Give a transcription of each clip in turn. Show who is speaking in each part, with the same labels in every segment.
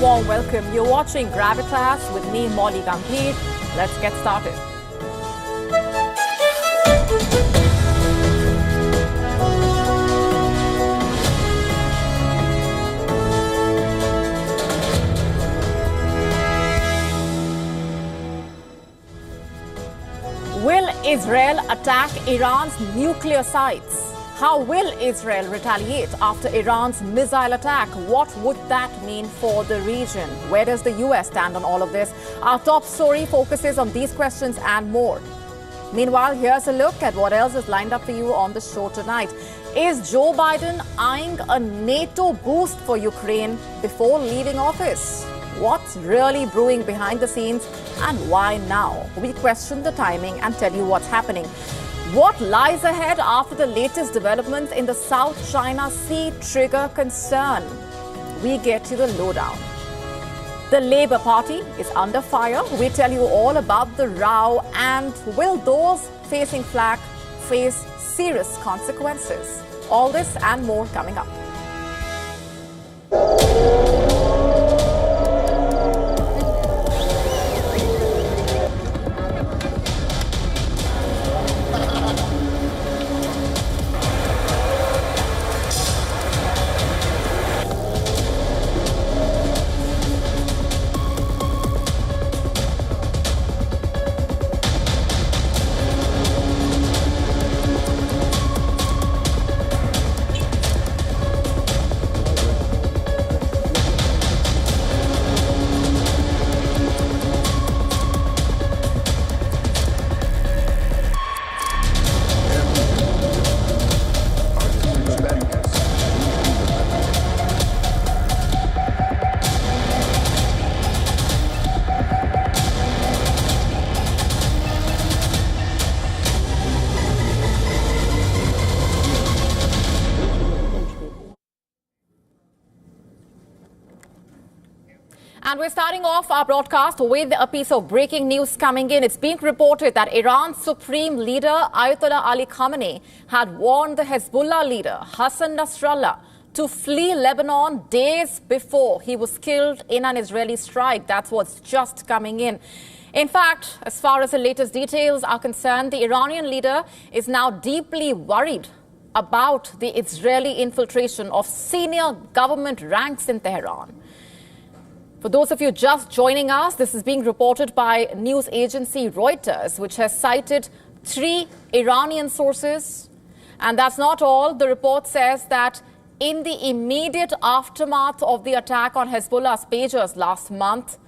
Speaker 1: warm welcome. You're watching Gravitas with me, Molly Gambhir. Let's get started. Will Israel attack Iran's nuclear sites? How will Israel retaliate after Iran's missile attack? What would that mean for the region? Where does the US stand on all of this? Our top story focuses on these questions and more. Meanwhile, here's a look at what else is lined up for you on the show tonight. Is Joe Biden eyeing a NATO boost for Ukraine before leaving office? What's really brewing behind the scenes and why now? We question the timing and tell you what's happening. What lies ahead after the latest developments in the South China Sea trigger concern? We get you the lowdown. The Labour Party is under fire. We tell you all about the row and will those facing flak face serious consequences? All this and more coming up. And we're starting off our broadcast with a piece of breaking news coming in. It's being reported that Iran's supreme leader, Ayatollah Ali Khamenei, had warned the Hezbollah leader, Hassan Nasrallah, to flee Lebanon days before he was killed in an Israeli strike. That's what's just coming in. In fact, as far as the latest details are concerned, the Iranian leader is now deeply worried about the Israeli infiltration of senior government ranks in Tehran. For those of you just joining us, this is being reported by news agency Reuters, which has cited 3 Iranian sources. And that's not all. The report says that in the immediate aftermath of the attack on Hezbollah's pagers last month,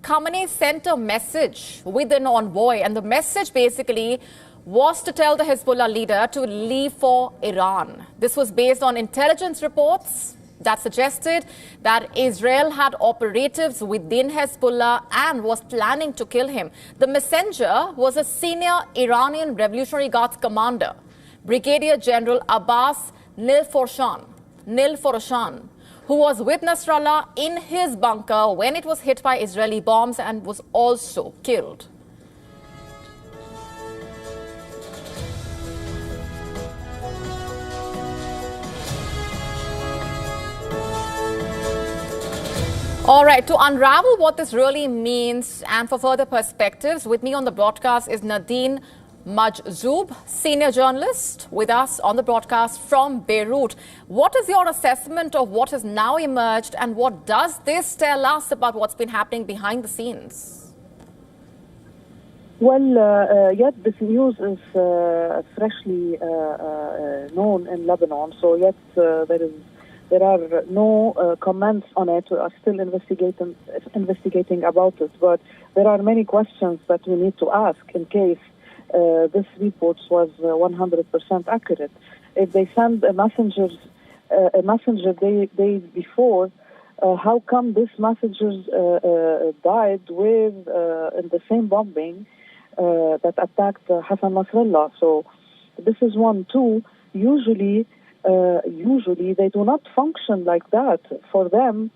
Speaker 1: Khamenei sent a message with an envoy. And the message basically was to tell the Hezbollah leader to leave for Iran. This was based on intelligence reports that suggested that Israel had operatives within Hezbollah and was planning to kill him. The messenger was a senior Iranian Revolutionary Guards commander, Brigadier General Abbas Nilforoshan, who was with Nasrallah in his bunker when it was hit by Israeli bombs and was also killed. All right, to unravel what this really means and for further perspectives, with me on the broadcast is Nadine Majzoub, senior journalist with us on the broadcast from Beirut. What is your assessment of what has now emerged and what does this tell us about what's been happening behind the scenes?
Speaker 2: Well, yet this news is freshly known in Lebanon, so yet there are no comments on it. We are still investigating about it, but there are many questions that we need to ask in case this report was 100% accurate. If they send a messenger days before, how come these messengers died with in the same bombing that attacked Hassan Nasrallah? So this is one. Two, usually they do not function like that. For them,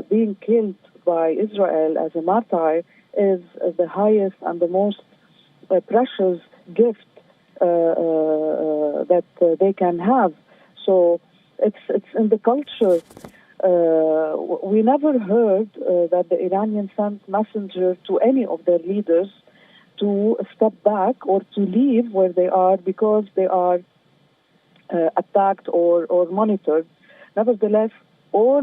Speaker 2: being killed by Israel as a martyr is the highest and the most precious gift that they can have. So it's in the culture We never heard that the Iranians sent messenger to any of their leaders to step back or to leave where they are because they are attacked or monitored. Nevertheless, all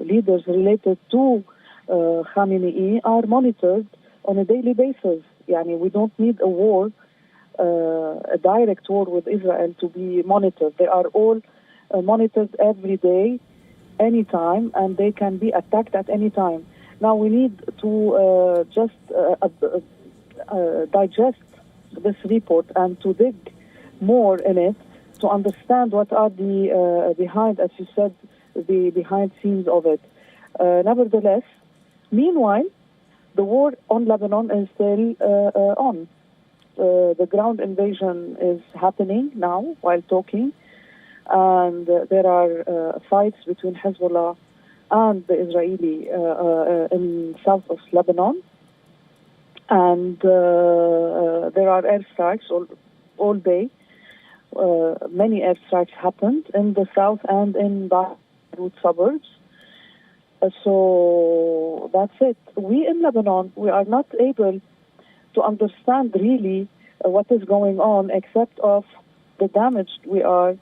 Speaker 2: leaders related to Khamenei are monitored on a daily basis. Yani, we don't need a war, a direct war with Israel to be monitored. They are all monitored every day, anytime, and they can be attacked at any time. Now we need to just digest this report and to dig more in it to understand what are the behind, as you said, the behind scenes of it. Nevertheless, meanwhile, the war on Lebanon is still on. The ground invasion is happening now while talking, and there are fights between Hezbollah and the Israeli in south of Lebanon, and there are airstrikes all day. Many airstrikes happened in the south and in Beirut suburbs. So that's it. We in Lebanon, we are not able to understand really what is going on, except of the damage we are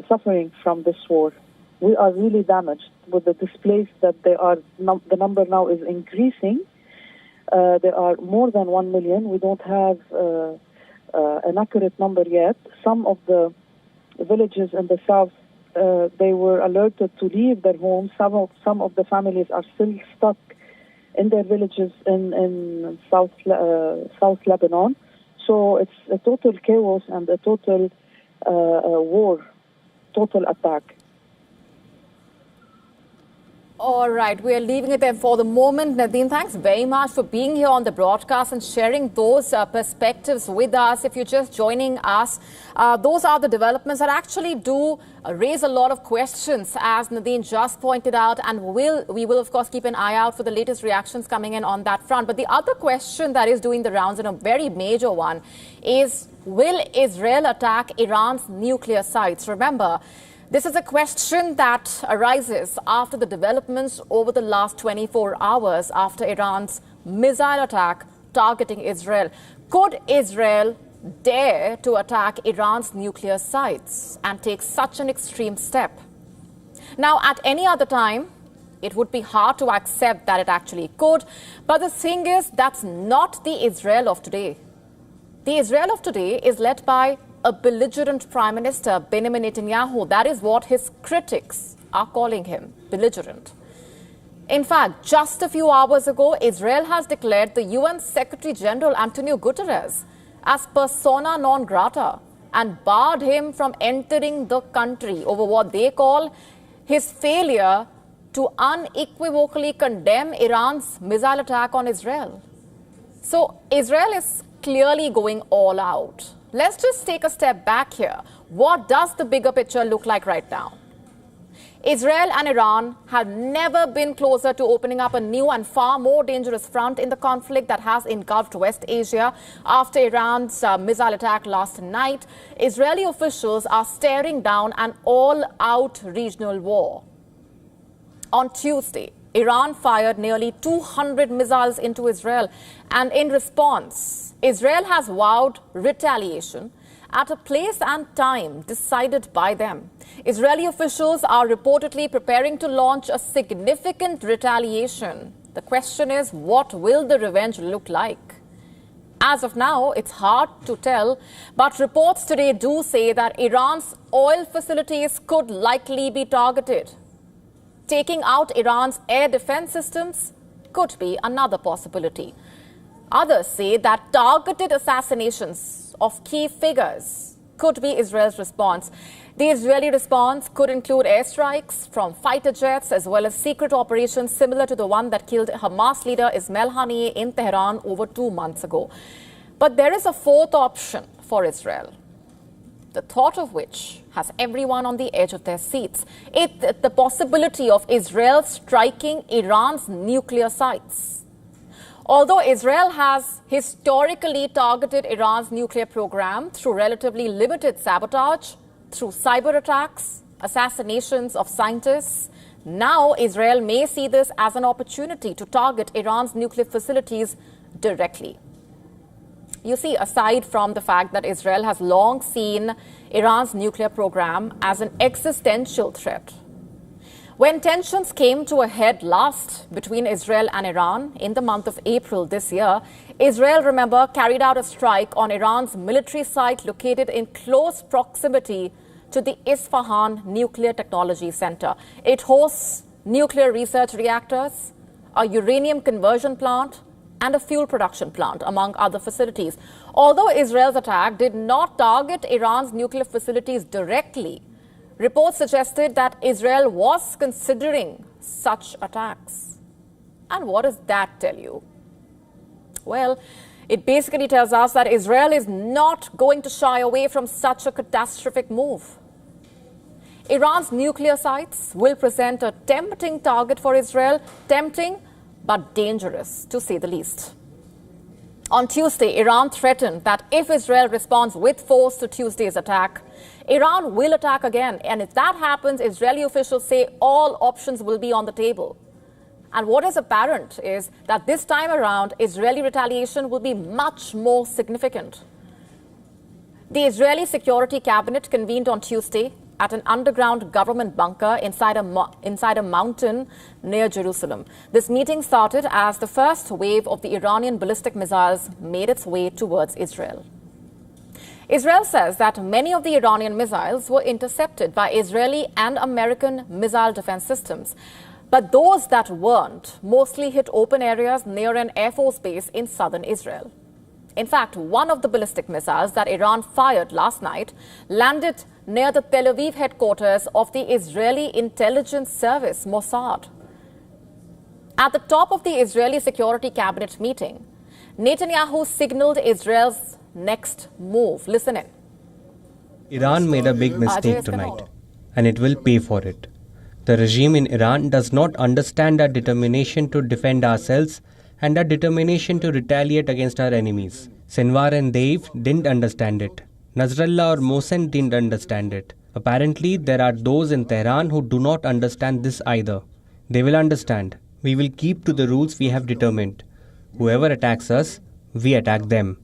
Speaker 2: suffering from this war. We are really damaged with the displaced that they are. The number now is increasing. There are more than 1 million. We don't have an accurate number yet. Some of the villages in the south, they were alerted to leave their homes. Some of the families are still stuck in their villages in South Lebanon. So it's a total chaos and a total war, total attack.
Speaker 1: All right, we are leaving it there for the moment. Nadine, thanks very much for being here on the broadcast and sharing those perspectives with us. If you're just joining us, those are the developments that actually do raise a lot of questions, as Nadine just pointed out, and we will, of course, keep an eye out for the latest reactions coming in on that front. But the other question that is doing the rounds, and a very major one, is will Israel attack Iran's nuclear sites? Remember, this is a question that arises after the developments over the last 24 hours after Iran's missile attack targeting Israel. Could Israel dare to attack Iran's nuclear sites and take such an extreme step? Now, at any other time, it would be hard to accept that it actually could. But the thing is, that's not the Israel of today. The Israel of today is led by a belligerent Prime Minister, Benjamin Netanyahu. That is what his critics are calling him, belligerent. In fact, just a few hours ago, Israel has declared the UN Secretary General Antonio Guterres as persona non grata and barred him from entering the country over what they call his failure to unequivocally condemn Iran's missile attack on Israel. So Israel is clearly going all out. Let's just take a step back here. What does the bigger picture look like right now? Israel and Iran have never been closer to opening up a new and far more dangerous front in the conflict that has engulfed West Asia after Iran's missile attack last night. Israeli officials are staring down an all-out regional war. On Tuesday, Iran fired nearly 200 missiles into Israel, and in response, Israel has vowed retaliation at a place and time decided by them. Israeli officials are reportedly preparing to launch a significant retaliation. The question is, what will the revenge look like? As of now, it's hard to tell, but reports today do say that Iran's oil facilities could likely be targeted. Taking out Iran's air defense systems could be another possibility. Others say that targeted assassinations of key figures could be Israel's response. The Israeli response could include airstrikes from fighter jets as well as secret operations similar to the one that killed Hamas leader Ismail Haniyeh in Tehran over 2 months ago. But there is a fourth option for Israel, the thought of which has everyone on the edge of their seats. It's the possibility of Israel striking Iran's nuclear sites. Although Israel has historically targeted Iran's nuclear program through relatively limited sabotage, through cyber attacks, assassinations of scientists. Now, Israel may see this as an opportunity to target Iran's nuclear facilities directly. You see, aside from the fact that Israel has long seen Iran's nuclear program as an existential threat, when tensions came to a head last between Israel and Iran in the month of April this year, Israel, remember, carried out a strike on Iran's military site located in close proximity to the Isfahan Nuclear Technology Center. It hosts nuclear research reactors, a uranium conversion plant, and a fuel production plant, among other facilities. Although Israel's attack did not target Iran's nuclear facilities directly, reports suggested that Israel was considering such attacks. And what does that tell you? Well, it basically tells us that Israel is not going to shy away from such a catastrophic move. Iran's nuclear sites will present a tempting target for Israel, tempting but dangerous, to say the least. On Tuesday, Iran threatened that if Israel responds with force to Tuesday's attack, Iran will attack again. And if that happens, Israeli officials say all options will be on the table. And what is apparent is that this time around, Israeli retaliation will be much more significant. The Israeli Security Cabinet convened on Tuesday at an underground government bunker inside a mountain near Jerusalem. This meeting started as the first wave of the Iranian ballistic missiles made its way towards Israel. Israel says that many of the Iranian missiles were intercepted by Israeli and American missile defense systems. But those that weren't mostly hit open areas near an Air Force base in southern Israel. In fact, one of the ballistic missiles that Iran fired last night landed near the Tel Aviv headquarters of the Israeli intelligence service, Mossad. At the top of the Israeli Security Cabinet meeting, Netanyahu signaled Israel's next move. Listen in.
Speaker 3: Iran made a big mistake tonight, and it will pay for it. The regime in Iran does not understand our determination to defend ourselves and our determination to retaliate against our enemies. Sinwar and Dev didn't understand it. Nasrallah or Mohsen didn't understand it. Apparently, there are those in Tehran who do not understand this either. They will understand. We will keep to the rules we have determined. Whoever attacks us, we attack them.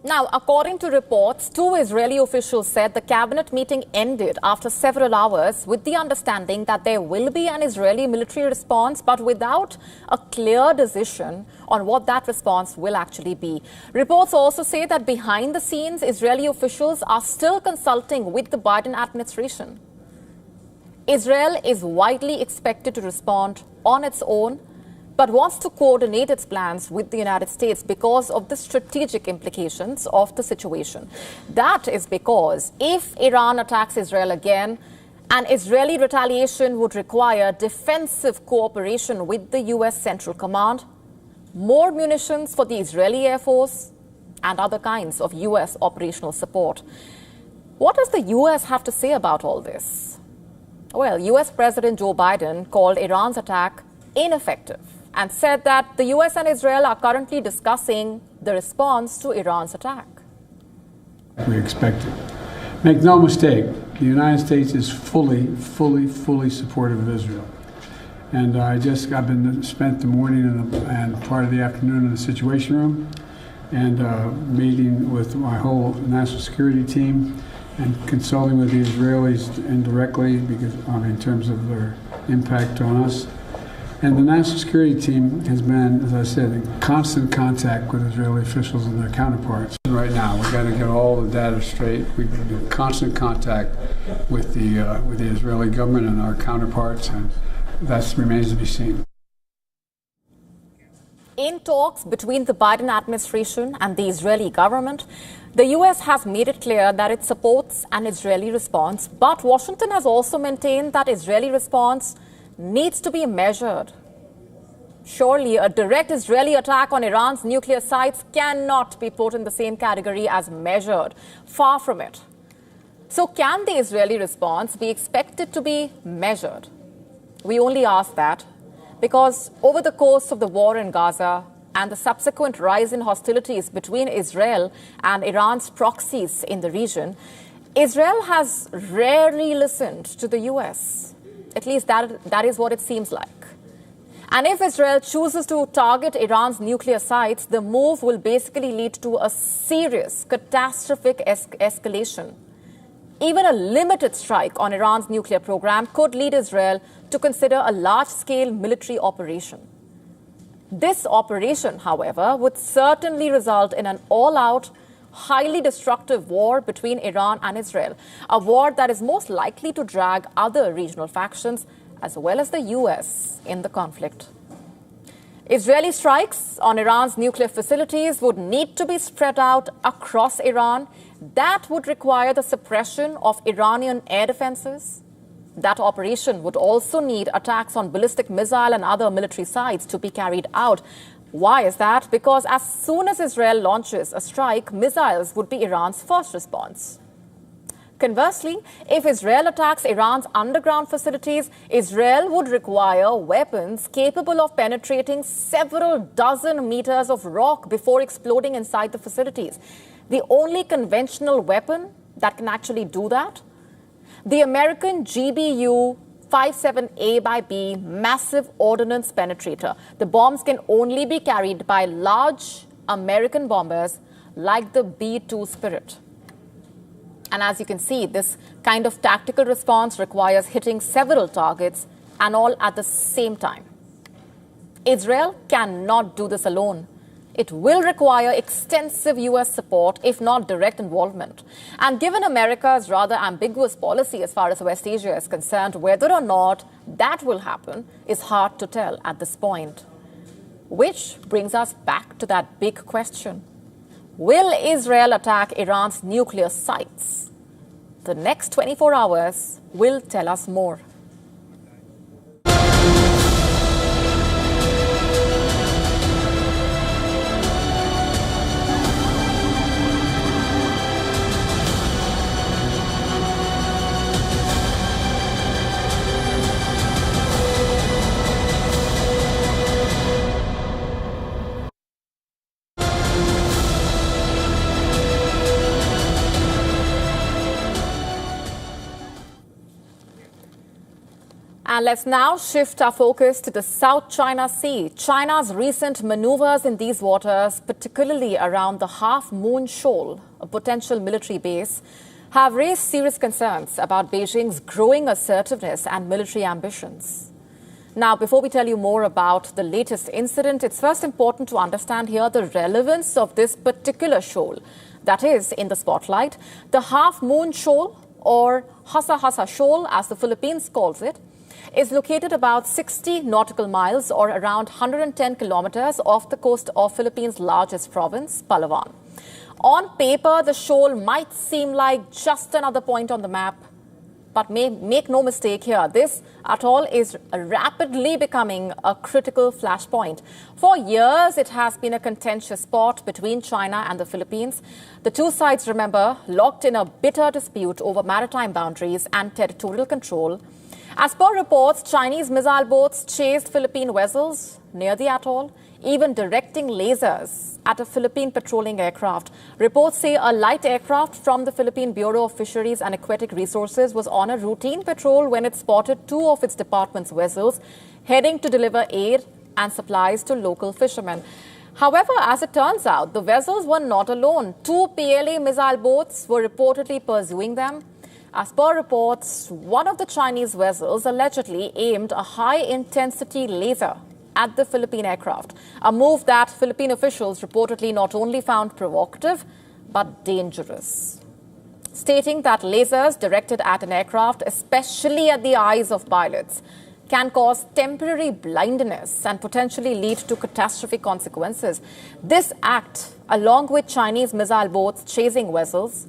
Speaker 1: Now, according to reports, two Israeli officials said the cabinet meeting ended after several hours with the understanding that there will be an Israeli military response, but without a clear decision on what that response will actually be. Reports also say that behind the scenes, Israeli officials are still consulting with the Biden administration. Israel is widely expected to respond on its own, but wants to coordinate its plans with the United States because of the strategic implications of the situation. That is because if Iran attacks Israel again, an Israeli retaliation would require defensive cooperation with the U.S. Central Command, more munitions for the Israeli Air Force, and other kinds of U.S. operational support. What does the U.S. have to say about all this? Well, U.S. President Joe Biden called Iran's attack ineffective and said that the U.S. and Israel are currently discussing the response to Iran's attack.
Speaker 4: We expect it. Make no mistake, the United States is fully supportive of Israel. And I've been spent the morning and part of the afternoon in the Situation Room and meeting with my whole national security team and consulting with the Israelis indirectly because in terms of their impact on us. And the national security team has been, as I said, in constant contact with Israeli officials and their counterparts. Right now, we've got to get all the data straight. We've been in constant contact with the Israeli government and our counterparts, and that remains to be seen.
Speaker 1: In talks between the Biden administration and the Israeli government, the U.S. has made it clear that it supports an Israeli response, but Washington has also maintained that Israeli response needs to be measured. Surely, a direct Israeli attack on Iran's nuclear sites cannot be put in the same category as measured. Far from it. So can the Israeli response be expected to be measured? We only ask that because over the course of the war in Gaza and the subsequent rise in hostilities between Israel and Iran's proxies in the region, Israel has rarely listened to the US. At least that is what it seems like. And if Israel chooses to target Iran's nuclear sites, the move will basically lead to a serious, catastrophic escalation. Even a limited strike on Iran's nuclear program could lead Israel to consider a large-scale military operation. This operation, however, would certainly result in an all-out, highly destructive war between Iran and Israel, a war that is most likely to drag other regional factions as well as the US in the conflict. Israeli strikes on Iran's nuclear facilities would need to be spread out across Iran. That would require the suppression of Iranian air defenses. That operation would also need attacks on ballistic missile and other military sites to be carried out. Why is that? Because as soon as Israel launches a strike, missiles would be Iran's first response. Conversely, if Israel attacks Iran's underground facilities, Israel would require weapons capable of penetrating several dozen meters of rock before exploding inside the facilities. The only conventional weapon that can actually do that? The American GBU 57A by B massive ordnance penetrator. The bombs can only be carried by large American bombers like the B-2 Spirit. And as you can see, this kind of tactical response requires hitting several targets and all at the same time. Israel cannot do this alone. It will require extensive US support, if not direct involvement. And given America's rather ambiguous policy as far as West Asia is concerned, whether or not that will happen is hard to tell at this point. Which brings us back to that big question. Will Israel attack Iran's nuclear sites? The next 24 hours will tell us more. And let's now shift our focus to the South China Sea. China's recent maneuvers in these waters, particularly around the Half Moon Shoal, a potential military base, have raised serious concerns about Beijing's growing assertiveness and military ambitions. Now, before we tell you more about the latest incident, it's first important to understand here the relevance of this particular shoal that is in the spotlight. The Half Moon Shoal, or Hasa Hasa Shoal as the Philippines calls it, is located about 60 nautical miles or around 110 kilometers off the coast of Philippines' largest province, Palawan. On paper, the shoal might seem like just another point on the map, but make no mistake here, this atoll is rapidly becoming a critical flashpoint. For years, it has been a contentious spot between China and the Philippines. The two sides, remember, locked in a bitter dispute over maritime boundaries and territorial control. As per reports, Chinese missile boats chased Philippine vessels near the atoll, even directing lasers at a Philippine patrolling aircraft. Reports say a light aircraft from the Philippine Bureau of Fisheries and Aquatic Resources was on a routine patrol when it spotted two of its department's vessels heading to deliver aid and supplies to local fishermen. However, as it turns out, the vessels were not alone. Two PLA missile boats were reportedly pursuing them. As per reports, one of the Chinese vessels allegedly aimed a high-intensity laser at the Philippine aircraft, a move that Philippine officials reportedly not only found provocative, but dangerous, stating that lasers directed at an aircraft, especially at the eyes of pilots, can cause temporary blindness and potentially lead to catastrophic consequences. This act, along with Chinese missile boats chasing vessels,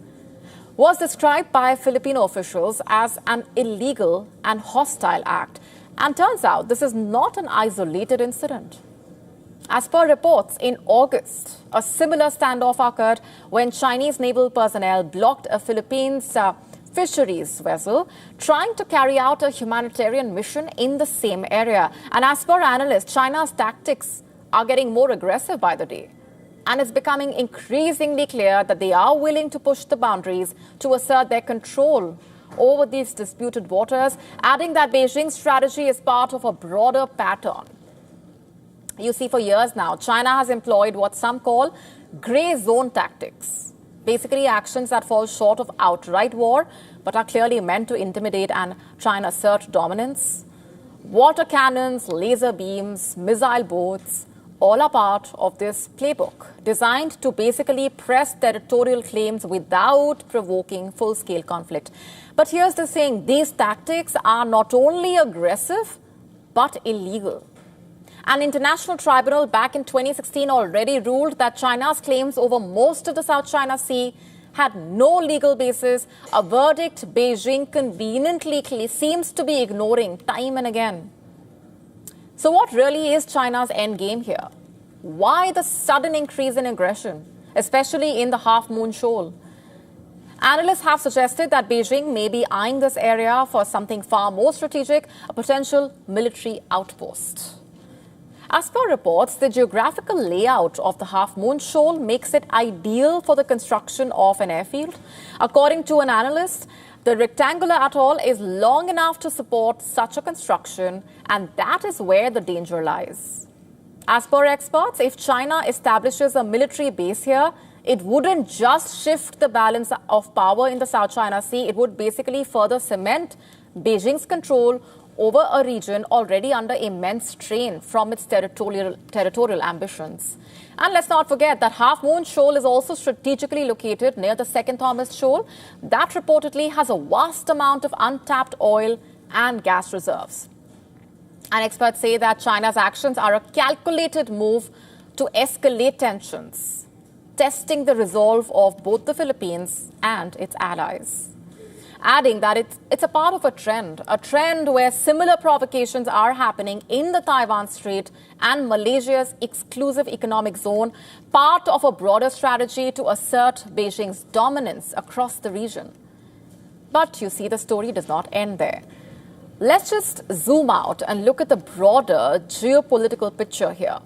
Speaker 1: was described by Filipino officials as an illegal and hostile act. And turns out this is not an isolated incident. As per reports, in August, a similar standoff occurred when Chinese naval personnel blocked a Philippines fisheries vessel trying to carry out a humanitarian mission in the same area. And as per analysts, China's tactics are getting more aggressive by the day. And it's becoming increasingly clear that they are willing to push the boundaries to assert their control over these disputed waters, adding that Beijing's strategy is part of a broader pattern. You see, for years now, China has employed what some call grey zone tactics, basically actions that fall short of outright war, but are clearly meant to intimidate and try and assert dominance. Water cannons, laser beams, missile boats, all are part of this playbook, designed to basically press territorial claims without provoking full-scale conflict. But here's the thing, these tactics are not only aggressive, but illegal. An international tribunal back in 2016 already ruled that China's claims over most of the South China Sea had no legal basis, a verdict Beijing conveniently seems to be ignoring time and again. So what really is China's end game here? Why the sudden increase in aggression, especially in the Half-Moon Shoal? Analysts have suggested that Beijing may be eyeing this area for something far more strategic, a potential military outpost. As per reports, the geographical layout of the Half-Moon Shoal makes it ideal for the construction of an airfield. According to an analyst, the rectangular atoll is long enough to support such a construction, and that is where the danger lies. As per experts, if China establishes a military base here, it wouldn't just shift the balance of power in the South China Sea, it would basically further cement Beijing's control over a region already under immense strain from its territorial ambitions. And let's not forget that Half-Moon Shoal is also strategically located near the Second Thomas Shoal that reportedly has a vast amount of untapped oil and gas reserves. And experts say that China's actions are a calculated move to escalate tensions, testing the resolve of both the Philippines and its allies. Adding that it's a part of a trend where similar provocations are happening in the Taiwan Strait and Malaysia's exclusive economic zone, part of a broader strategy to assert Beijing's dominance across the region. But you see, the story does not end there. Let's just zoom out and look at the broader geopolitical picture here.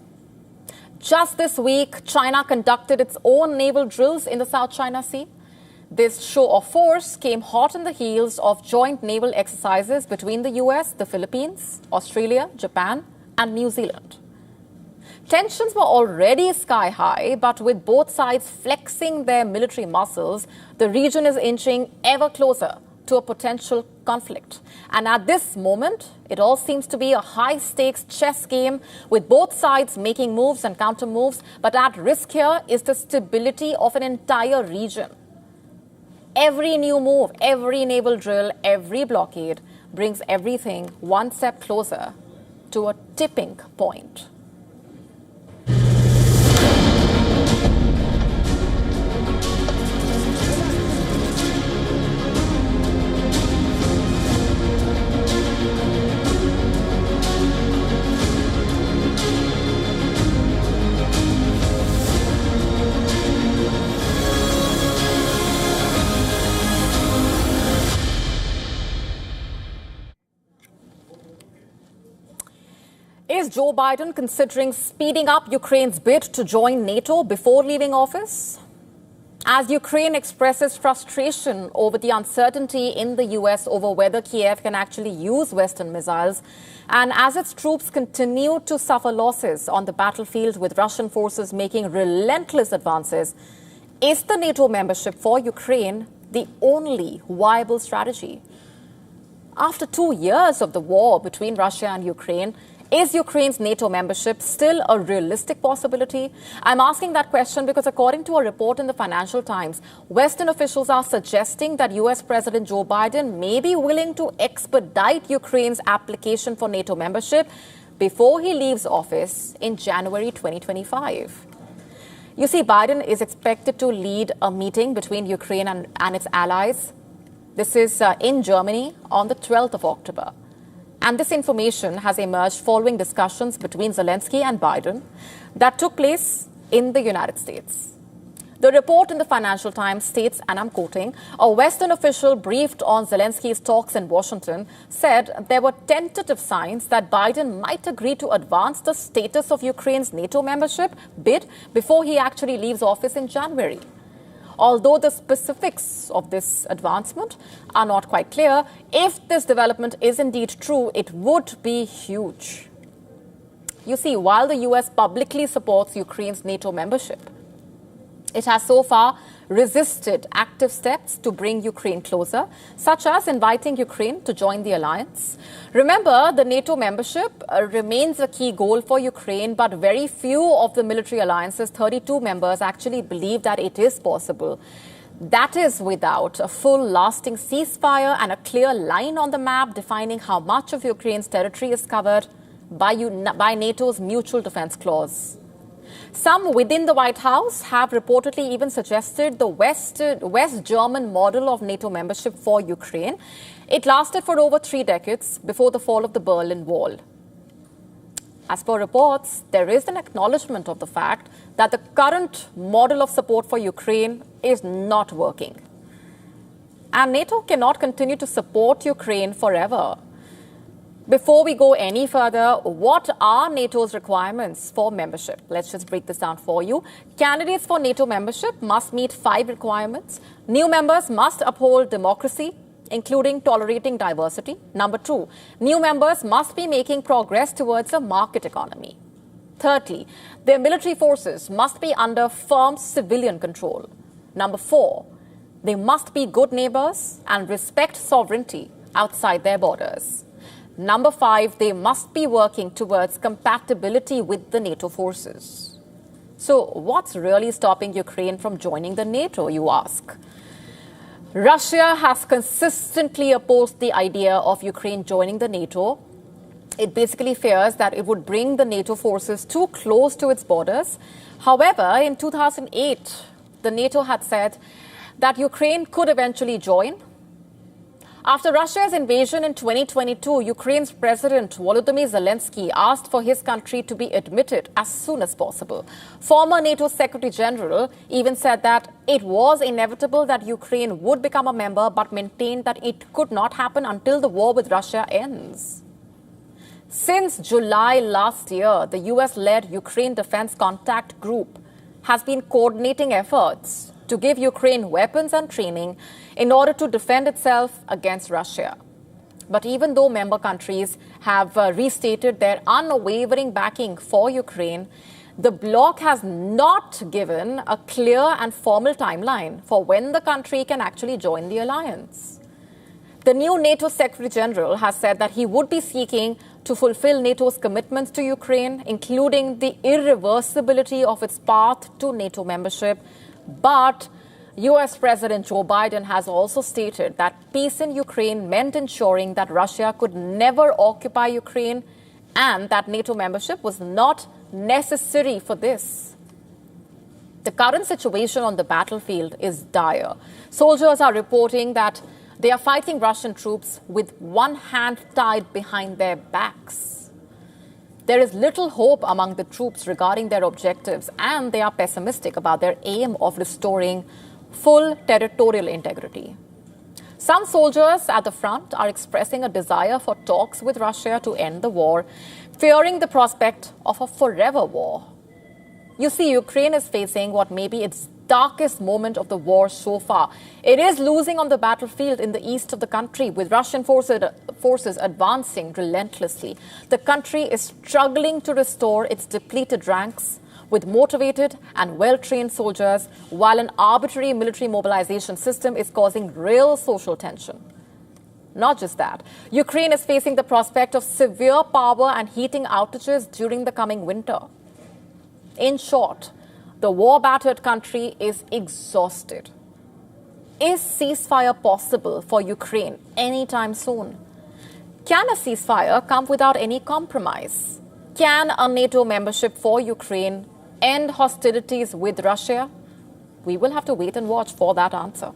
Speaker 1: Just this week, China conducted its own naval drills in the South China Sea. This show of force came hot on the heels of joint naval exercises between the US, the Philippines, Australia, Japan, and New Zealand. Tensions were already sky high, but with both sides flexing their military muscles, the region is inching ever closer to a potential conflict. And at this moment, it all seems to be a high-stakes chess game with both sides making moves and counter-moves, but at risk here is the stability of an entire region. Every new move, every naval drill, every blockade brings everything one step closer to a tipping point. Is Joe Biden considering speeding up Ukraine's bid to join NATO before leaving office? As Ukraine expresses frustration over the uncertainty in the US over whether Kiev can actually use Western missiles, and as its troops continue to suffer losses on the battlefield with Russian forces making relentless advances, is the NATO membership for Ukraine the only viable strategy? After 2 years of the war between Russia and Ukraine, is Ukraine's NATO membership still a realistic possibility? I'm asking that question because according to a report in the Financial Times, Western officials are suggesting that US President Joe Biden may be willing to expedite Ukraine's application for NATO membership before he leaves office in January 2025. You see, Biden is expected to lead a meeting between Ukraine and its allies. This is in Germany on the 12th of October. And this information has emerged following discussions between Zelensky and Biden that took place in the United States. The report in the Financial Times states, and I'm quoting, a Western official briefed on Zelensky's talks in Washington said there were tentative signs that Biden might agree to advance the status of Ukraine's NATO membership bid before he actually leaves office in January. Although the specifics of this advancement are not quite clear, if this development is indeed true, it would be huge. You see, while the US publicly supports Ukraine's NATO membership, it has so far resisted active steps to bring Ukraine closer, such as inviting Ukraine to join the alliance. Remember, the NATO membership remains a key goal for Ukraine, but very few of the military alliance's 32 members actually believe that it is possible. That is without a full lasting ceasefire and a clear line on the map defining how much of Ukraine's territory is covered by NATO's mutual defense clause. Some within the White House have reportedly even suggested the West German model of NATO membership for Ukraine. It lasted for over 3 decades before the fall of the Berlin Wall. As per reports, there is an acknowledgement of the fact that the current model of support for Ukraine is not working. And NATO cannot continue to support Ukraine forever. Before we go any further, what are NATO's requirements for membership? Let's just break this down for you. Candidates for NATO membership must meet 5 requirements. New members must uphold democracy, including tolerating diversity. Number 2, new members must be making progress towards a market economy. Thirdly, their military forces must be under firm civilian control. Number 4, they must be good neighbors and respect sovereignty outside their borders. Number 5, they must be working towards compatibility with the NATO forces. So what's really stopping Ukraine from joining the NATO, you ask? Russia has consistently opposed the idea of Ukraine joining the NATO. It basically fears that it would bring the NATO forces too close to its borders. However, in 2008, the NATO had said that Ukraine could eventually join. After Russia's invasion in 2022, Ukraine's President Volodymyr Zelensky asked for his country to be admitted as soon as possible. Former NATO Secretary General even said that it was inevitable that Ukraine would become a member, but maintained that it could not happen until the war with Russia ends. Since July last year, the US-led Ukraine Defense Contact Group has been coordinating efforts to give Ukraine weapons and training in order to defend itself against Russia. But even though member countries have restated their unwavering backing for Ukraine, the bloc has not given a clear and formal timeline for when the country can actually join the alliance. The new NATO Secretary General has said that he would be seeking to fulfill NATO's commitments to Ukraine, including the irreversibility of its path to NATO membership. But US President Joe Biden has also stated that peace in Ukraine meant ensuring that Russia could never occupy Ukraine and that NATO membership was not necessary for this. The current situation on the battlefield is dire. Soldiers are reporting that they are fighting Russian troops with one hand tied behind their backs. There is little hope among the troops regarding their objectives, and they are pessimistic about their aim of restoring full territorial integrity. Some soldiers at the front are expressing a desire for talks with Russia to end the war, fearing the prospect of a forever war. You see, Ukraine is facing what may be its darkest moment of the war so far. It is losing on the battlefield in the east of the country, with Russian forces advancing relentlessly. The country is struggling to restore its depleted ranks with motivated and well-trained soldiers, while an arbitrary military mobilization system is causing real social tension. Not just that, Ukraine is facing the prospect of severe power and heating outages during the coming winter. In short, the war-battered country is exhausted. Is ceasefire possible for Ukraine anytime soon? Can a ceasefire come without any compromise? Can a NATO membership for Ukraine end hostilities with Russia? We will have to wait and watch for that answer.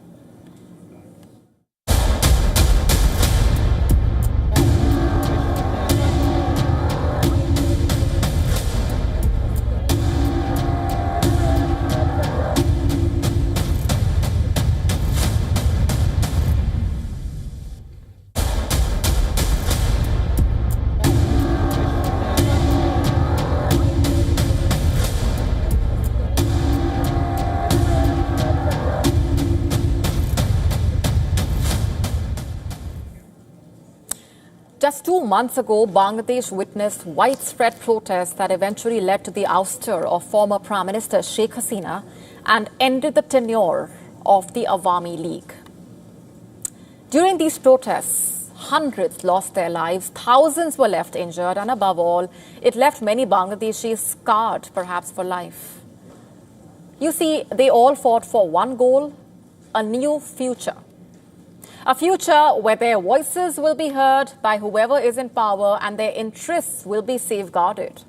Speaker 1: Just 2 months ago, Bangladesh witnessed widespread protests that eventually led to the ouster of former Prime Minister Sheikh Hasina and ended the tenure of the Awami League. During these protests, hundreds lost their lives, thousands were left injured, and above all, it left many Bangladeshis scarred, perhaps for life. You see, they all fought for one goal: a new future. A future where their voices will be heard by whoever is in power and their interests will be safeguarded.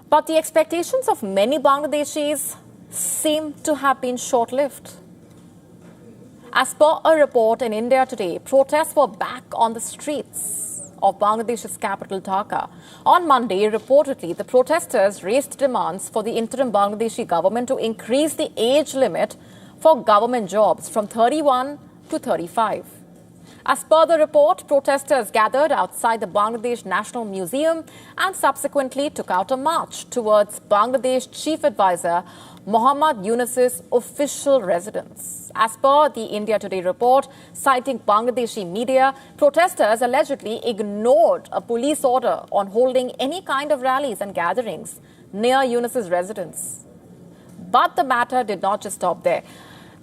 Speaker 1: But the expectations of many Bangladeshis seem to have been short-lived. As per a report in India Today, protests were back on the streets of Bangladesh's capital Dhaka. On Monday, reportedly, the protesters raised demands for the interim Bangladeshi government to increase the age limit for government jobs from 31 to 35. As per the report, protesters gathered outside the Bangladesh National Museum and subsequently took out a march towards Bangladesh Chief Advisor Mohammad Yunus's official residence. As per the India Today report, citing Bangladeshi media, protesters allegedly ignored a police order on holding any kind of rallies and gatherings near Yunus's residence. But the matter did not just stop there.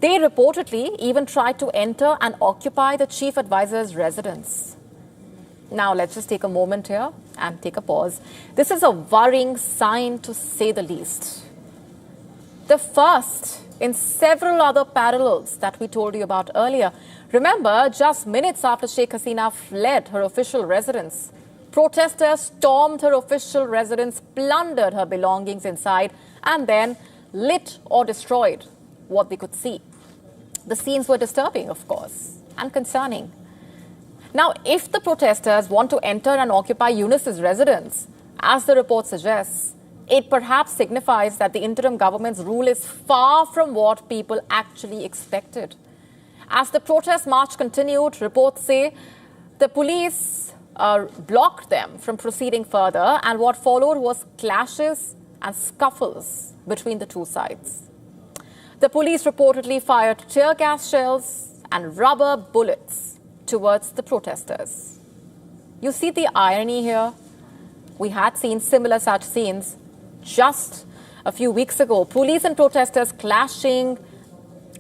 Speaker 1: They reportedly even tried to enter and occupy the chief advisor's residence. Now, let's just take a moment here and take a pause. This is a worrying sign, to say the least. The first in several other parallels that we told you about earlier. Remember, just minutes after Sheikh Hasina fled her official residence, protesters stormed her official residence, plundered her belongings inside, and then lit or destroyed what they could see. The scenes were disturbing, of course, and concerning. Now, if the protesters want to enter and occupy Yunus's residence, as the report suggests, it perhaps signifies that the interim government's rule is far from what people actually expected. As the protest march continued, reports say the police blocked them from proceeding further, and what followed was clashes and scuffles between the two sides. The police reportedly fired tear gas shells and rubber bullets towards the protesters. You see the irony here? We had seen similar such scenes just a few weeks ago. Police and protesters clashing,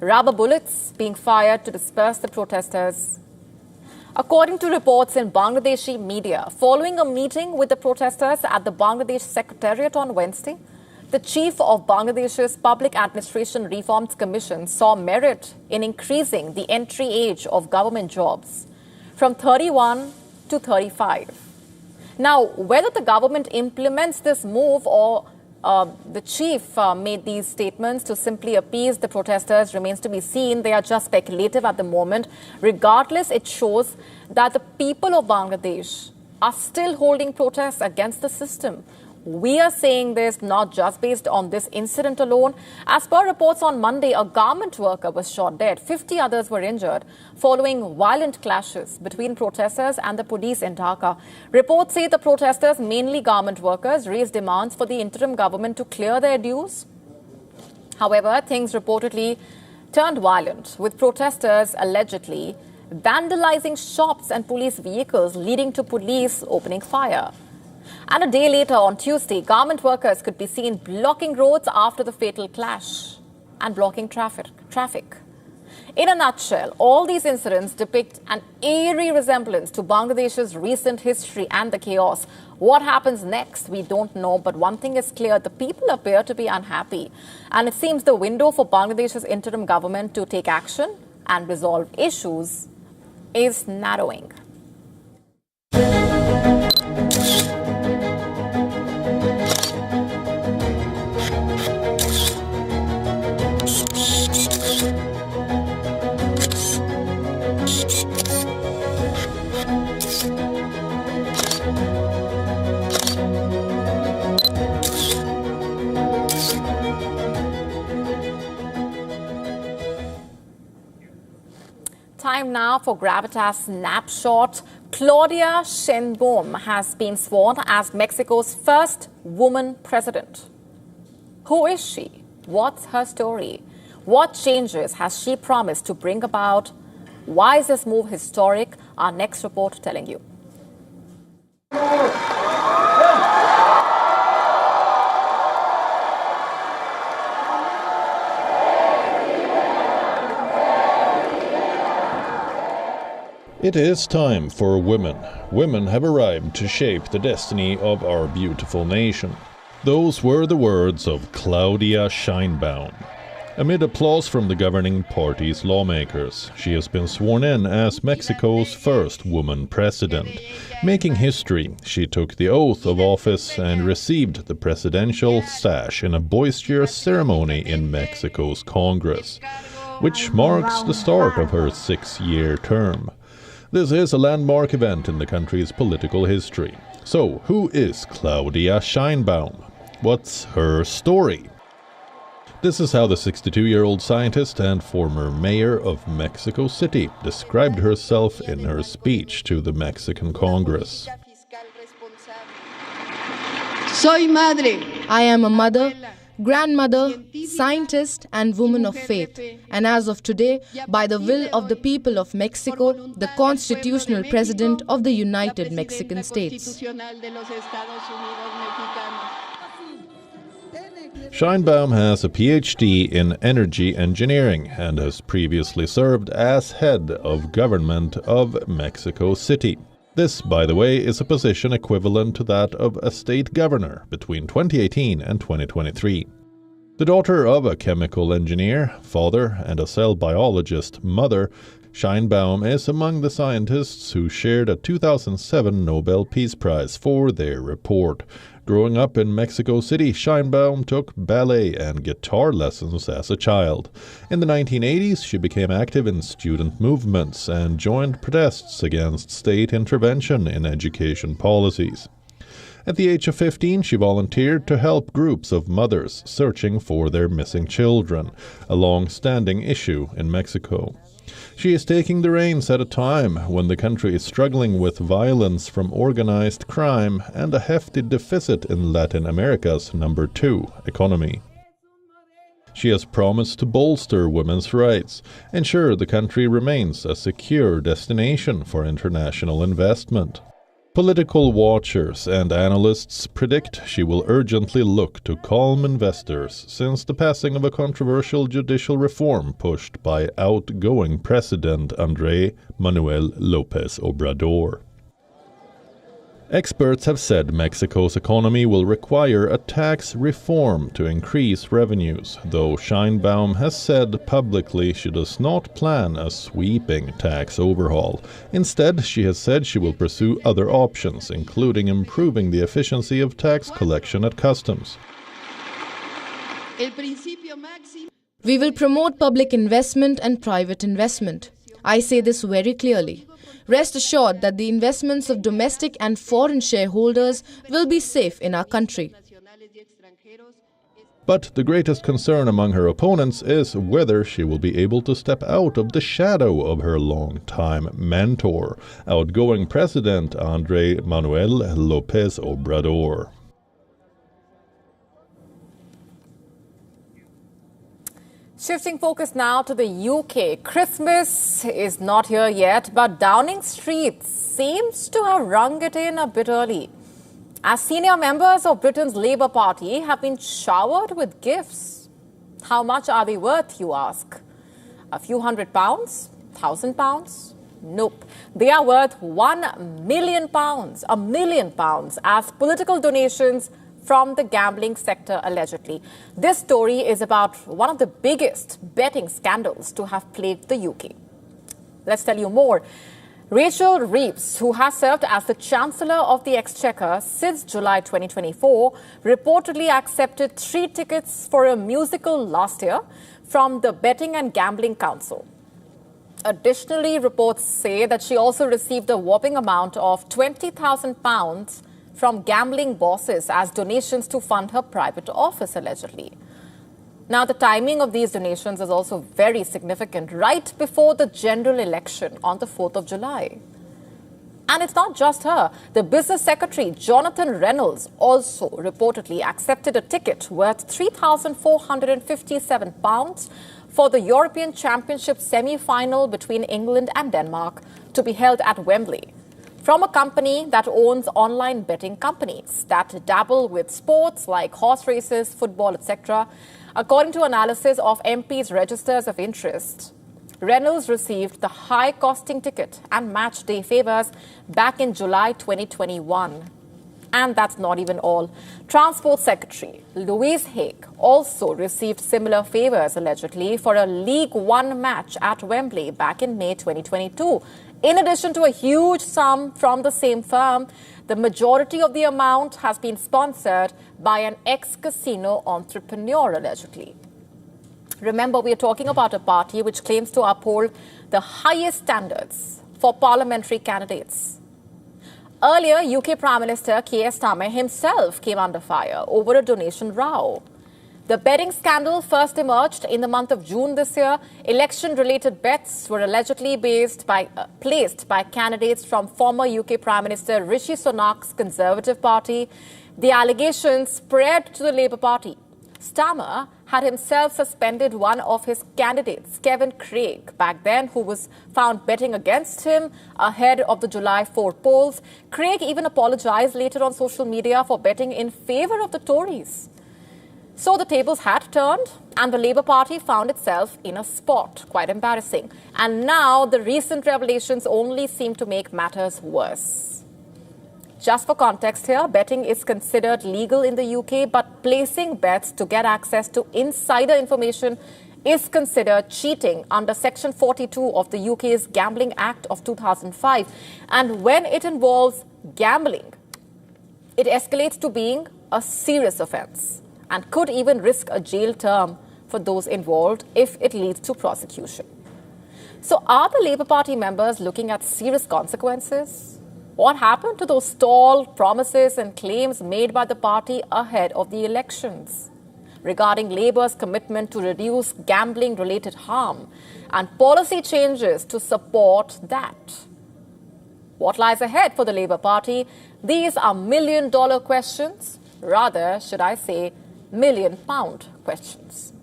Speaker 1: rubber bullets being fired to disperse the protesters. According to reports in Bangladeshi media, following a meeting with the protesters at the Bangladesh Secretariat on Wednesday, the chief of Bangladesh's Public Administration Reforms Commission saw merit in increasing the entry age of government jobs from 31 to 35. Now, whether the government implements this move or the chief made these statements to simply appease the protesters remains to be seen. They are just speculative at the moment. Regardless, it shows that the people of Bangladesh are still holding protests against the system. We are saying this not just based on this incident alone. As per reports on Monday, a garment worker was shot dead. 50 others were injured following violent clashes between protesters and the police in Dhaka. Reports say the protesters, mainly garment workers, raised demands for the interim government to clear their dues. However, things reportedly turned violent, with protesters allegedly vandalizing shops and police vehicles, leading to police opening fire. And a day later, on Tuesday, garment workers could be seen blocking roads after the fatal clash and blocking traffic. In a nutshell, all these incidents depict an eerie resemblance to Bangladesh's recent history and the chaos. What happens next, we don't know, but one thing is clear: the people appear to be unhappy. And it seems the window for Bangladesh's interim government to take action and resolve issues is narrowing. Time now for Gravitas Snapshot. Claudia Sheinbaum has been sworn as Mexico's first woman president. Who is she? What's her story? What changes has she promised to bring about? Why is this move historic? Our next report telling you.
Speaker 5: It is time for women. Women have arrived to shape the destiny of our beautiful nation. Those were the words of Claudia Sheinbaum. Amid applause from the governing party's lawmakers, she has been sworn in as Mexico's first woman president. Making history, she took the oath of office and received the presidential sash in a boisterous ceremony in Mexico's Congress, which marks the start of her 6-year term. This is a landmark event in the country's political history. So, who is Claudia Sheinbaum? What's her story? This is how the 62-year-old scientist and former mayor of Mexico City described herself in her speech to the Mexican Congress.
Speaker 6: Soy madre. I am a mother, grandmother, scientist and woman of faith, and as of today, by the will of the people of Mexico, the constitutional president of the United Mexican States.
Speaker 5: Sheinbaum has a PhD in energy engineering and has previously served as head of government of Mexico City. This, by the way, is a position equivalent to that of a state governor between 2018 and 2023. The daughter of a chemical engineer, father, and a cell biologist mother, Sheinbaum is among the scientists who shared a 2007 Nobel Peace Prize for their report. Growing up in Mexico City, Sheinbaum took ballet and guitar lessons as a child. In the 1980s, she became active in student movements and joined protests against state intervention in education policies. At the age of 15, she volunteered to help groups of mothers searching for their missing children, a long-standing issue in Mexico. She is taking the reins at a time when the country is struggling with violence from organized crime and a hefty deficit in Latin America's number 2 economy. She has promised to bolster women's rights, ensure the country remains a secure destination for international investment. Political watchers and analysts predict she will urgently look to calm investors since the passing of a controversial judicial reform pushed by outgoing President Andrés Manuel López Obrador. Experts have said Mexico's economy will require a tax reform to increase revenues, though Sheinbaum has said publicly she does not plan a sweeping tax overhaul. Instead, she has said she will pursue other options, including improving the efficiency of tax collection at customs.
Speaker 6: We will promote public investment and private investment. I say this very clearly. Rest assured that the investments of domestic and foreign shareholders will be safe in our country.
Speaker 5: But the greatest concern among her opponents is whether she will be able to step out of the shadow of her longtime mentor, outgoing President Andrés Manuel López Obrador.
Speaker 1: Shifting focus now to the UK. Christmas is not here yet, but Downing Street seems to have rung it in a bit early, as senior members of Britain's Labour Party have been showered with gifts. How much are they worth, you ask? A few £100? £1,000? Nope. They are worth £1 million, £1 million, as political donations from the gambling sector, allegedly. This story is about one of the biggest betting scandals to have plagued the UK. Let's tell you more. Rachel Reeves, who has served as the Chancellor of the Exchequer since July 2024, reportedly accepted 3 tickets for a musical last year from the Betting and Gambling Council. Additionally, reports say that she also received a whopping amount of £20,000 from gambling bosses as donations to fund her private office, allegedly. Now, the timing of these donations is also very significant, right before the general election on the 4th of July. And it's not just her. The business secretary, Jonathan Reynolds, also reportedly accepted a ticket worth £3,457 for the European Championship semi-final between England and Denmark to be held at Wembley, from a company that owns online betting companies that dabble with sports like horse races, football, etc. According to analysis of MP's registers of interest, Reynolds received the high costing ticket and match day favors back in July 2021. And that's not even all. Transport Secretary Louise Haigh also received similar favors, allegedly, for a League One match at Wembley back in May 2022. In addition to a huge sum from the same firm, the majority of the amount has been sponsored by an ex-casino entrepreneur, allegedly. Remember, we are talking about a party which claims to uphold the highest standards for parliamentary candidates. Earlier, UK Prime Minister Keir Starmer himself came under fire over a donation row. The betting scandal first emerged in the month of June this year. Election-related bets were allegedly placed by candidates from former UK Prime Minister Rishi Sunak's Conservative Party. The allegations spread to the Labour Party. Starmer had himself suspended one of his candidates, Kevin Craig, back then, who was found betting against him ahead of the July 4 polls. Craig even apologized later on social media for betting in favour of the Tories. So the tables had turned and the Labour Party found itself in a spot. Quite embarrassing. And now the recent revelations only seem to make matters worse. Just for context here, betting is considered legal in the UK, but placing bets to get access to insider information is considered cheating under Section 42 of the UK's Gambling Act of 2005. And when it involves gambling, it escalates to being a serious offence and could even risk a jail term for those involved if it leads to prosecution. So are the Labour Party members looking at serious consequences? What happened to those stalled promises and claims made by the party ahead of the elections regarding Labour's commitment to reduce gambling-related harm and policy changes to support that? What lies ahead for the Labour Party? These are million-dollar questions, rather, should I say, million-pound questions.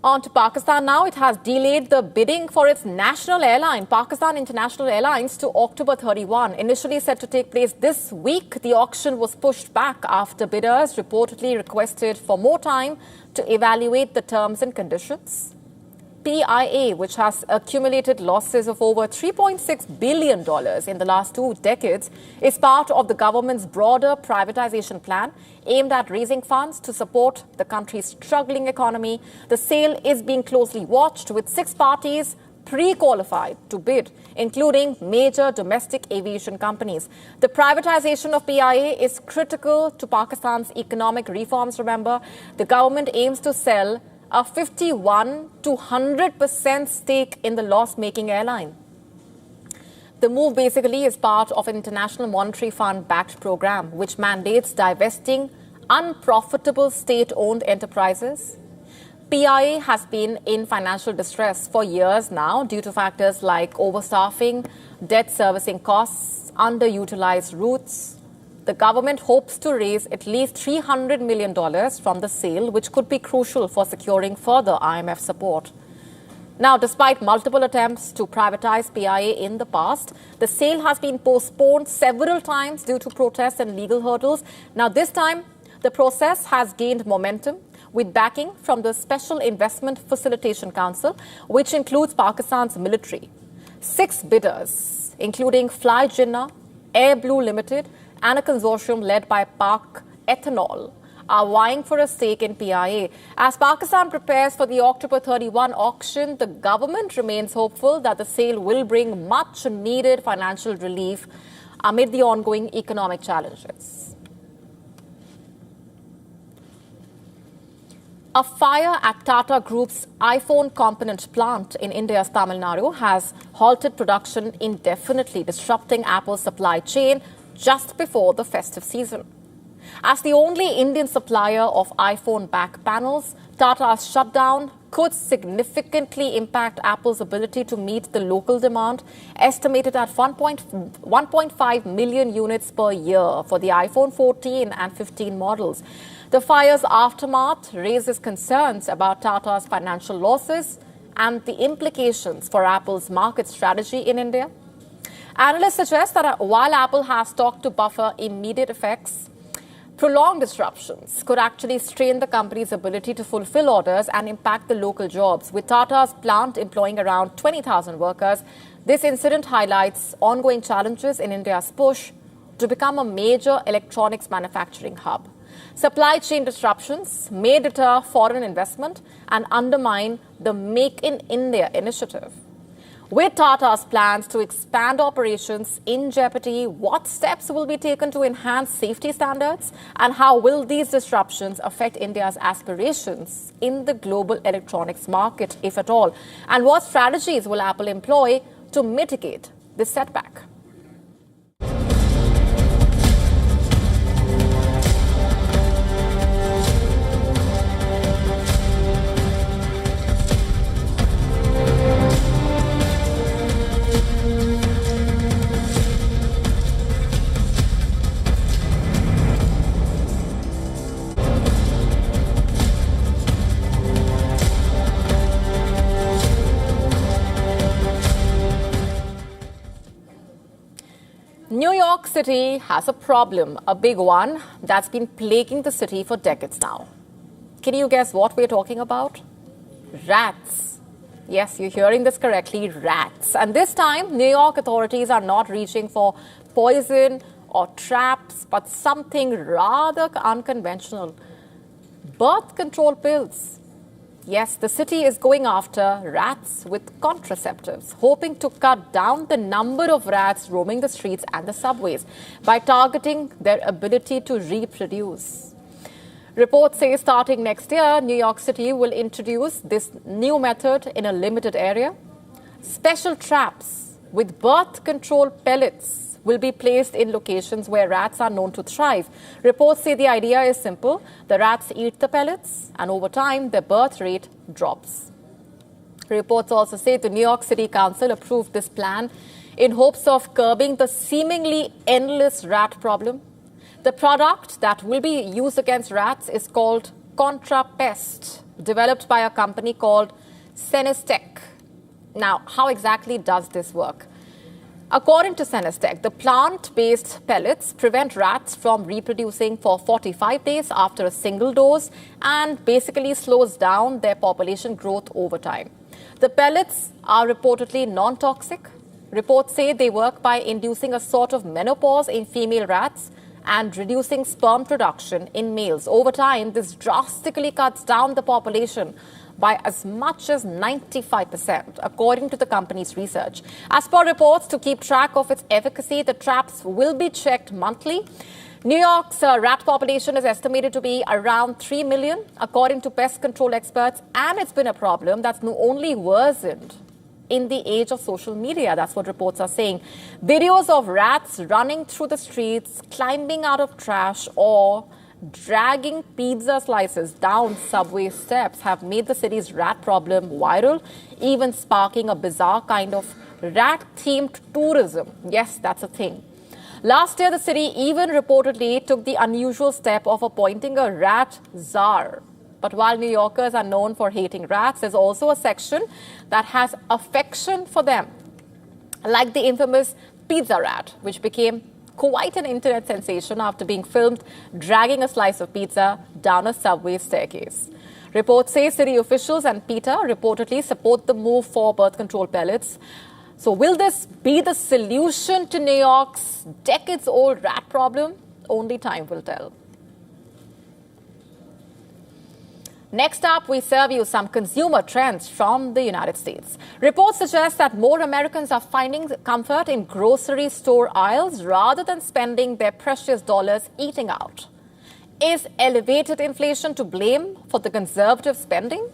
Speaker 1: On to Pakistan now. It has delayed the bidding for its national airline, Pakistan International Airlines, to October 31. Initially set to take place this week, the auction was pushed back after bidders reportedly requested for more time to evaluate the terms and conditions. PIA, which has accumulated losses of over $3.6 billion in the last 2 decades, is part of the government's broader privatization plan aimed at raising funds to support the country's struggling economy. The sale is being closely watched, with 6 parties pre-qualified to bid, including major domestic aviation companies. The privatization of PIA is critical to Pakistan's economic reforms, remember. The government aims to sell a 51 to 100% stake in the loss-making airline. The move basically is part of an International Monetary Fund-backed program which mandates divesting unprofitable state-owned enterprises. PIA has been in financial distress for years now due to factors like overstaffing, debt servicing costs, underutilized routes. The government hopes to raise at least $300 million from the sale, which could be crucial for securing further IMF support. Now, despite multiple attempts to privatize PIA in the past, the sale has been postponed several times due to protests and legal hurdles. Now, this time, the process has gained momentum with backing from the Special Investment Facilitation Council, which includes Pakistan's military. 6 bidders, including Fly Jinnah, Air Blue Limited, and a consortium led by Pak Ethanol, are vying for a stake in PIA. As Pakistan prepares for the October 31 auction, the government remains hopeful that the sale will bring much-needed financial relief amid the ongoing economic challenges. A fire at Tata Group's iPhone component plant in India's Tamil Nadu has halted production indefinitely, disrupting Apple's supply chain just before the festive season. As the only Indian supplier of iPhone back panels, Tata's shutdown could significantly impact Apple's ability to meet the local demand, estimated at 1.5 million units per year for the iPhone 14 and 15 models. The fire's aftermath raises concerns about Tata's financial losses and the implications for Apple's market strategy in India. Analysts suggest that while Apple has talked to buffer immediate effects, Prolonged disruptions could actually strain the company's ability to fulfill orders and impact the local jobs. With Tata's plant employing around 20,000 workers, this incident highlights ongoing challenges in India's push to become a major electronics manufacturing hub. Supply chain disruptions may deter foreign investment and undermine the Make in India initiative. With Tata's plans to expand operations in jeopardy, what steps will be taken to enhance safety standards? And how will these disruptions affect India's aspirations in the global electronics market, if at all? And what strategies will Apple employ to mitigate this setback? New York City has a problem, a big one, that's been plaguing the city for decades now. Can you guess what we're talking about? Rats. Yes, you're hearing this correctly, rats. And this time, New York authorities are not reaching for poison or traps, but something rather unconventional. Birth control pills. Yes, the city is going after rats with contraceptives, hoping to cut down the number of rats roaming the streets and the subways by targeting their ability to reproduce. Reports say starting next year, New York City will introduce this new method in a limited area. Special traps with birth control pellets will be placed in locations where rats are known to thrive. Reports say the idea is simple. The rats eat the pellets, and over time, their birth rate drops. Reports also say the New York City Council approved this plan in hopes of curbing the seemingly endless rat problem. The product that will be used against rats is called Contrapest, developed by a company called Senestec. Now, how exactly does this work? According to Senestec, the plant-based pellets prevent rats from reproducing for 45 days after a single dose and basically slows down their population growth over time. The pellets are reportedly non-toxic. Reports say they work by inducing a sort of menopause in female rats and reducing sperm production in males. Over time, this drastically cuts down the population by as much as 95%, according to the company's research. As per reports, to keep track of its efficacy, the traps will be checked monthly. New York's rat population is estimated to be around 3 million, according to pest control experts, and it's been a problem that's only worsened in the age of social media. That's what reports are saying. Videos of rats running through the streets, climbing out of trash, or dragging pizza slices down subway steps have made the city's rat problem viral, even sparking a bizarre kind of rat-themed tourism. Yes, that's a thing. Last year, the city even reportedly took the unusual step of appointing a rat czar. But while New Yorkers are known for hating rats, there's also a section that has affection for them, like the infamous pizza rat, which became quite an internet sensation after being filmed dragging a slice of pizza down a subway staircase. Reports say city officials and PETA reportedly support the move for birth control pellets. So will this be the solution to New York's decades-old rat problem? Only time will tell. Next up, we serve you some consumer trends from the United States. Reports suggest that more Americans are finding comfort in grocery store aisles rather than spending their precious dollars eating out. Is elevated inflation to blame for the conservative spending?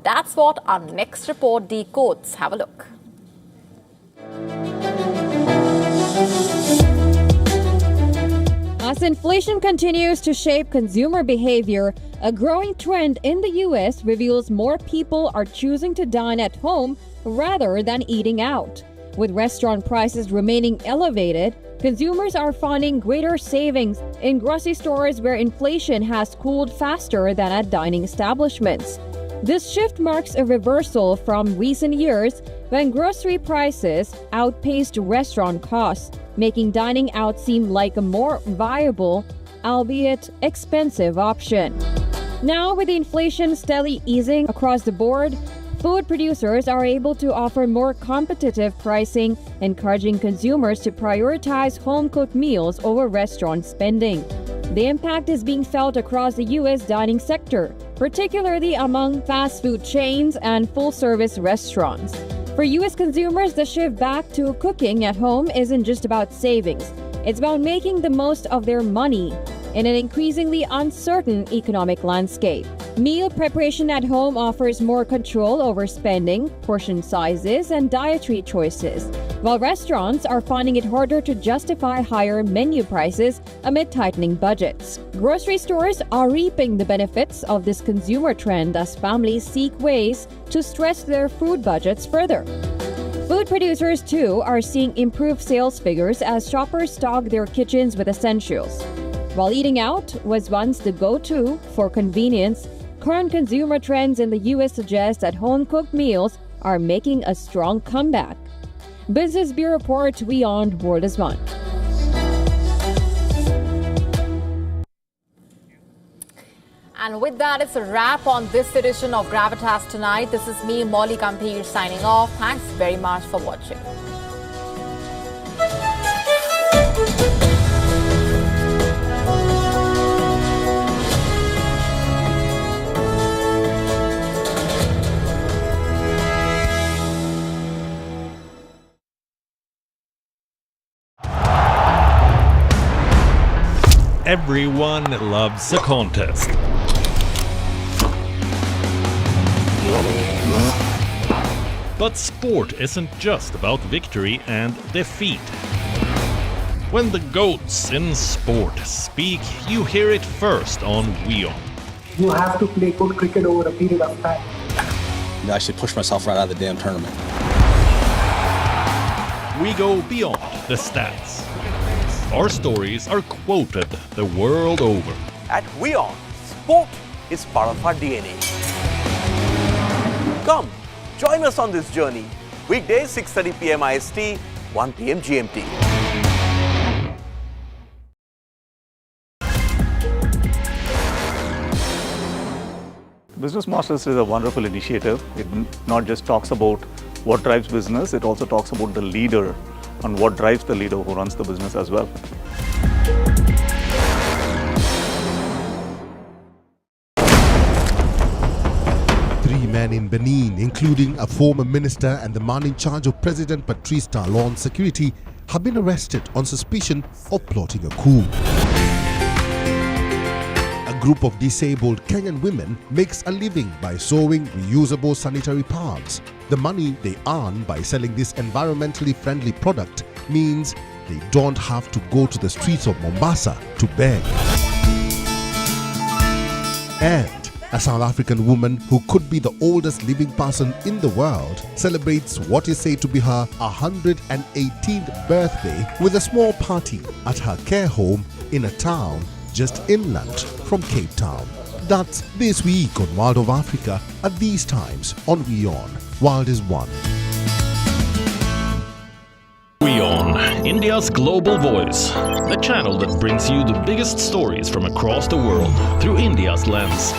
Speaker 1: That's what our next report decodes. Have a look.
Speaker 7: As inflation continues to shape consumer behavior, a growing trend in the U.S. reveals more people are choosing to dine at home rather than eating out. With restaurant prices remaining elevated, consumers are finding greater savings in grocery stores where inflation has cooled faster than at dining establishments. This shift marks a reversal from recent years when grocery prices outpaced restaurant costs, making dining out seem like a more viable albeit expensive option. Now, with the inflation steadily easing across the board, food producers are able to offer more competitive pricing, encouraging consumers to prioritize home-cooked meals over restaurant spending. The impact is being felt across the U.S. dining sector, particularly among fast food chains and full-service restaurants. For U.S. consumers, the shift back to cooking at home isn't just about savings. It's about making the most of their money in an increasingly uncertain economic landscape. Meal preparation at home offers more control over spending, portion sizes, and dietary choices, while restaurants are finding it harder to justify higher menu prices amid tightening budgets. Grocery stores are reaping the benefits of this consumer trend as families seek ways to stretch their food budgets further. Food producers, too, are seeing improved sales figures as shoppers stock their kitchens with essentials. While eating out was once the go-to for convenience, current consumer trends in the U.S. suggest that home-cooked meals are making a strong comeback. Business Bureau report, WION The World is One.
Speaker 1: And with that, it's a wrap on this edition of Gravitas Tonight. This is me, Molly Gambhir, signing off. Thanks very much for watching.
Speaker 5: Everyone loves a contest. But sport isn't just about victory and defeat. When the GOATs in sport speak, you hear it first on WION.
Speaker 8: You have to play good cricket over a period of time.
Speaker 9: I actually pushed myself right out of the damn tournament.
Speaker 5: We go beyond the stats. Our stories are quoted the world over.
Speaker 10: At WION, sport is part of our DNA. Come, join us on this journey. Weekdays 6:30 PM IST, 1 PM GMT.
Speaker 11: Business Masters is a wonderful initiative. It not just talks about what drives business, it also talks about the leader and what drives the leader who runs the business as well.
Speaker 12: Three men in Benin, including a former minister and the man in charge of President Patrice Talon's security, have been arrested on suspicion of plotting a coup. A group of disabled Kenyan women makes a living by sewing reusable sanitary pads. The money they earn by selling this environmentally friendly product means they don't have to go to the streets of Mombasa to beg. And a South African woman who could be the oldest living person in the world celebrates what is said to be her 118th birthday with a small party at her care home in a town just inland from Cape Town. That's this week on World of Africa at these times on WION. World is One.
Speaker 5: WION, India's global voice. The channel that brings you the biggest stories from across the world through India's lens.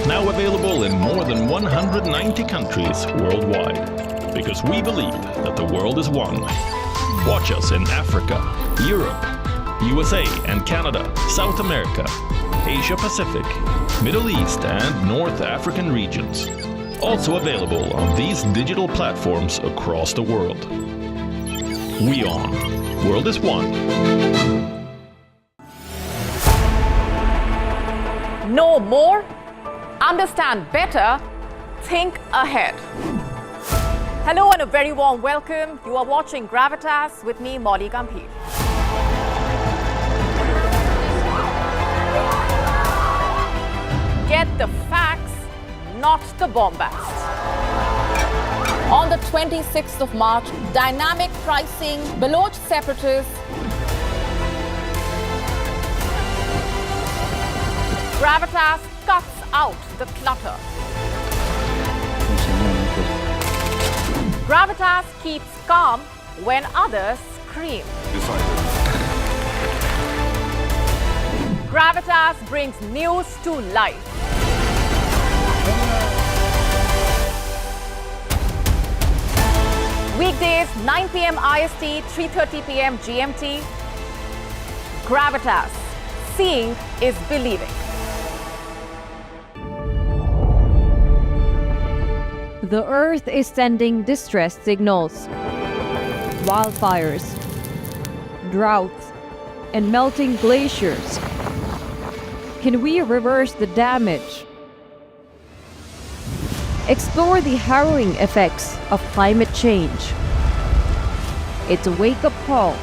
Speaker 5: Now available in more than 190 countries worldwide. Because we believe that the world is one. Watch us in Africa, Europe, USA and Canada, South America, Asia Pacific, Middle East and North African regions. Also available on these digital platforms across the world. WION. World is One.
Speaker 1: Know more, understand better, think ahead. Hello and a very warm welcome. You are watching Gravitas with me, Molly Gambhir. Get the facts, not the bombast. On the 26th of March, dynamic pricing, Baloch separatists, Gravitas cuts out the clutter. Gravitas keeps calm when others scream. Gravitas brings news to life. Weekdays, 9 p.m. IST, 3:30 p.m. GMT. Gravitas. Seeing is believing.
Speaker 7: The Earth is sending distress signals. Wildfires, droughts, and melting glaciers. Can we reverse the damage? Explore the harrowing effects of climate change. It's a wake-up call.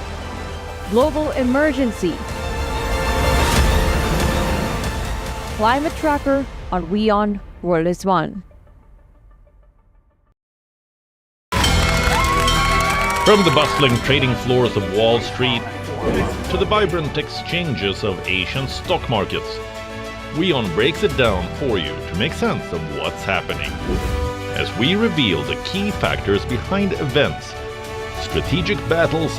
Speaker 7: Global emergency. Climate Tracker on WION World is One.
Speaker 5: From the bustling trading floors of Wall Street to the vibrant exchanges of Asian stock markets, WION breaks it down for you to make sense of what's happening, as we reveal the key factors behind events, strategic battles,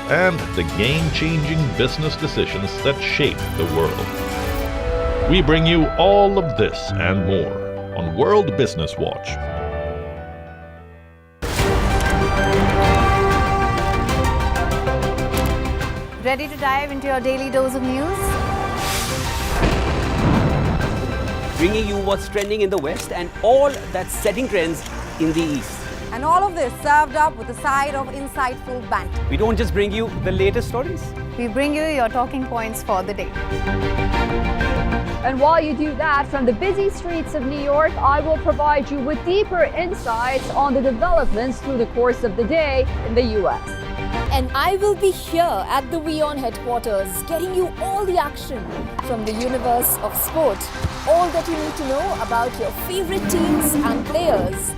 Speaker 5: and the game-changing business decisions that shape the world. We bring you all of this and more on World Business Watch.
Speaker 13: Ready to dive into your daily dose of news?
Speaker 14: Bringing you what's trending in the West and all that's setting trends in the East.
Speaker 13: And all of this served up with a side of insightful banter.
Speaker 14: We don't just bring you the latest stories.
Speaker 13: We bring you your talking points for the day.
Speaker 15: And while you do that, from the busy streets of New York, I will provide you with deeper insights on the developments through the course of the day in the U.S.
Speaker 16: And I will be here at the WION headquarters, getting you all the action from the universe of sport. All that you need to know about your favorite teams and players.